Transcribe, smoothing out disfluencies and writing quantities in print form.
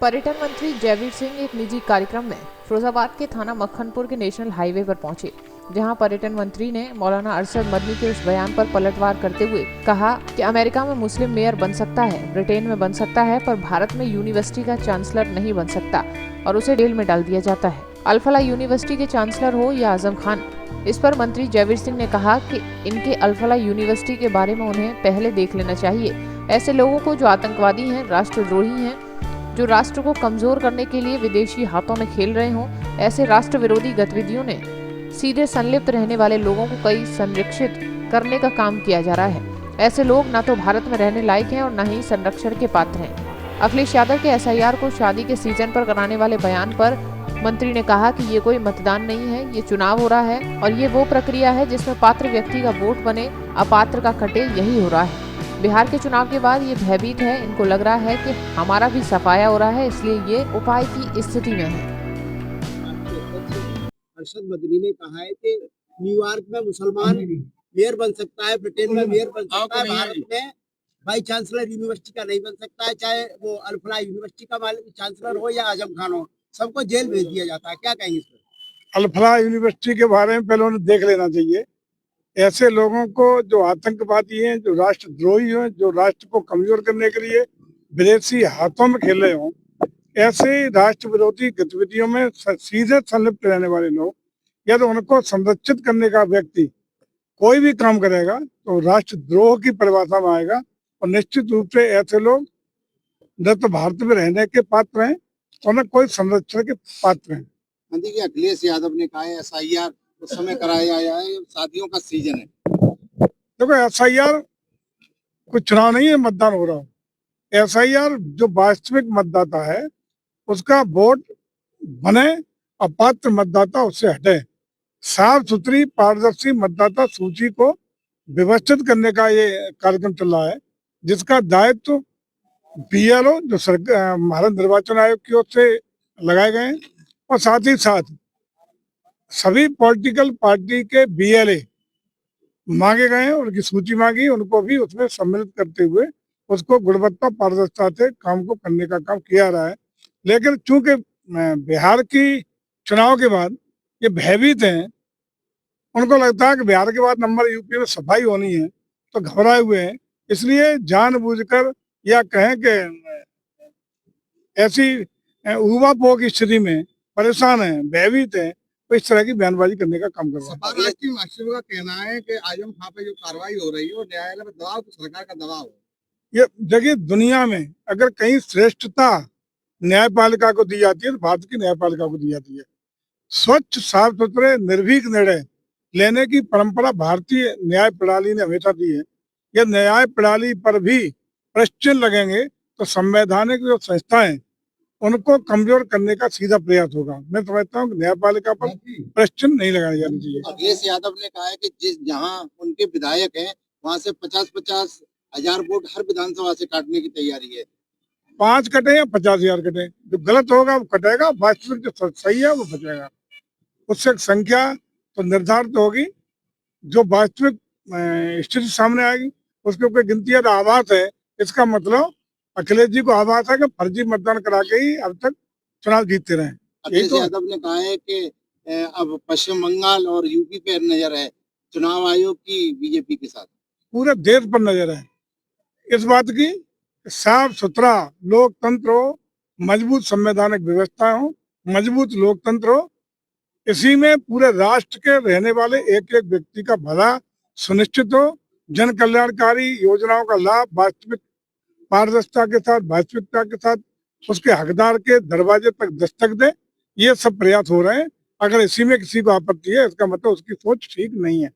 पर्यटन मंत्री जयवीर सिंह एक निजी कार्यक्रम में फिरोजाबाद के थाना मक्खनपुर के नेशनल हाईवे पर पहुंचे, जहां पर्यटन मंत्री ने मौलाना अरशद मदनी के उस बयान पर पलटवार करते हुए कहा कि अमेरिका में मुस्लिम मेयर बन सकता है, ब्रिटेन में बन सकता है, पर भारत में यूनिवर्सिटी का चांसलर नहीं बन सकता और उसे जेल में डाल दिया जाता है। अल-फलाह यूनिवर्सिटी के चांसलर हो या आजम खान। इस पर मंत्री जयवीर सिंह ने कहा कि इनके अल-फलाह यूनिवर्सिटी के बारे में उन्हें पहले देख लेना चाहिए। ऐसे लोगों को जो आतंकवादी हैं, राष्ट्रद्रोही हैं, जो राष्ट्र को कमजोर करने के लिए विदेशी हाथों में खेल रहे हों, ऐसे राष्ट्र विरोधी गतिविधियों ने सीधे संलिप्त रहने वाले लोगों को कई संरक्षित करने का काम किया जा रहा है। ऐसे लोग न तो भारत में रहने लायक हैं और न ही संरक्षण के पात्र हैं। अखिलेश यादव के एसआईआर को शादी के सीजन पर कराने वाले बयान पर मंत्री ने कहा कि ये कोई मतदान नहीं है, ये चुनाव हो रहा है और ये वो प्रक्रिया है जिसमें पात्र व्यक्ति का वोट बने, अपात्र का कटे, यही हो रहा है। बिहार के चुनाव के बाद ये भयभीत है, इनको लग रहा है कि हमारा भी सफाया हो रहा है, इसलिए ये उपाय की स्थिति में है। अरशद मदनी ने कहा है कि न्यूयॉर्क में मुसलमान मेयर बन सकता है, ब्रिटेन में मेयर बन सकता है, भारत में वाइस चांसलर यूनिवर्सिटी का नहीं बन सकता है, चाहे वो अल-फलाह यूनिवर्सिटी का चांसलर हो या आजम खान हो, सबको जेल भेज दिया जाता है। क्या कहेंगे इस पर? अल-फलाह यूनिवर्सिटी के बारे में पहले उन्हें देख लेना चाहिए। ऐसे लोगों को जो आतंकवादी हैं, जो राष्ट्रद्रोही हैं, जो राष्ट्र को कमजोर करने के लिए विदेशी हाथों में खेल रहे हों, ऐसे राष्ट्र विरोधी गतिविधियों में सीधे संलिप्त रहने वाले लोग या तो उनको संरक्षित करने का व्यक्ति कोई भी काम करेगा तो राष्ट्रद्रोह की परिभाषा में आएगा और निश्चित रूप से ऐसे लोग न तो भारत में रहने के पात्र हैं और न कोई संरक्षण के पात्र हैं। देखिए, अखिलेश यादव ने कहा है एसआईआर उस समय कराया गया है, शादियों का सीजन है। देखो, एसआईआर कोई चुनाव नहीं है, मतदान हो रहा हो। एसआईआर जो वास्तविक मतदाता है उसका वोट बने, अपात्र मतदाता उससे हटे। साफ सुथरी पारदर्शी मतदाता सूची को व्यवस्थित करने का ये कार्यक्रम चल रहा है, जिसका दायित्व बीएलओ जो भारत निर्वाचन आयोग की ओर से लगाए गए हैं और साथ ही साथ सभी पॉलिटिकल पार्टी के बीएलए मांगे गए हैं, उनकी सूची मांगी, उनको भी उसमें सम्मिलित करते हुए उसको गुणवत्ता पारदर्शिता से काम को करने का काम किया रहा है। लेकिन चूंकि बिहार की चुनाव के बाद ये भयभीत हैं, उनको लगता है कि बिहार के बाद नंबर यूपी में सफाई होनी है, तो घबराए हुए हैं। इसलिए जानबूझकर या कहें कि ऐसी उबापोह की स्थिति में परेशान है, भयभीत है, तो इस तरह की बयानबाजी करने का काम कर रहा है। सपा राष्ट्रीय महासचिव का कहना है कि आजम खान पे जो कार्रवाई हो रही है वो न्यायालय में दबाव, तो सरकार का दबाव है। ये देखिए, दुनिया में अगर कहीं श्रेष्ठता न्यायपालिका को दी जाती है तो भारत की न्यायपालिका को दी जाती है। स्वच्छ, साफ सुथरे, निर्भीक निर्णय लेने की परंपरा भारतीय न्याय प्रणाली ने हमेशा दी है। यह न्याय प्रणाली पर भी प्रश्न लगेंगे तो संवैधानिक जो संस्थाएं उनको कमजोर करने का सीधा प्रयास होगा। मैं समझता हूँ कि न्यायपालिका पर प्रश्न नहीं लगाने जाने चाहिए। अखिलेश यादव ने कहा है कि जहां उनके विधायक हैं वहां से 50-50 हजार वोट हर विधानसभा से काटने की तैयारी है। 5 कटे या 50,000 कटे, जो गलत होगा वो कटेगा, वास्तविक जो सही है वो बचेगा। उससे संख्या तो निर्धारित होगी, जो वास्तविक स्थिति सामने आएगी उसके ऊपर गिनती है। आभास है, इसका मतलब अखिलेश जी को आभास है कि फर्जी मतदान करा के ही अब तक चुनाव जीतते रहे। अखिलेश यादव ने कहा है कि अब पश्चिम बंगाल और यूपी पे नजर है चुनाव आयोग की बीजेपी के साथ, पूरे देश पर नजर है इस बात की। साफ सुथरा लोकतंत्र हो, मजबूत संवैधानिक व्यवस्था हो, मजबूत लोकतंत्र हो, इसी में पूरे राष्ट्र के रहने वाले एक एक व्यक्ति का भला सुनिश्चित हो, जन कल्याणकारी योजनाओं का लाभ वास्तविक पारदर्शिता के साथ, वास्तविकता के साथ उसके हकदार के दरवाजे तक दस्तक दे, ये सब प्रयास हो रहे हैं। अगर इसी में किसी को आपत्ति है, इसका मतलब उसकी सोच ठीक नहीं है।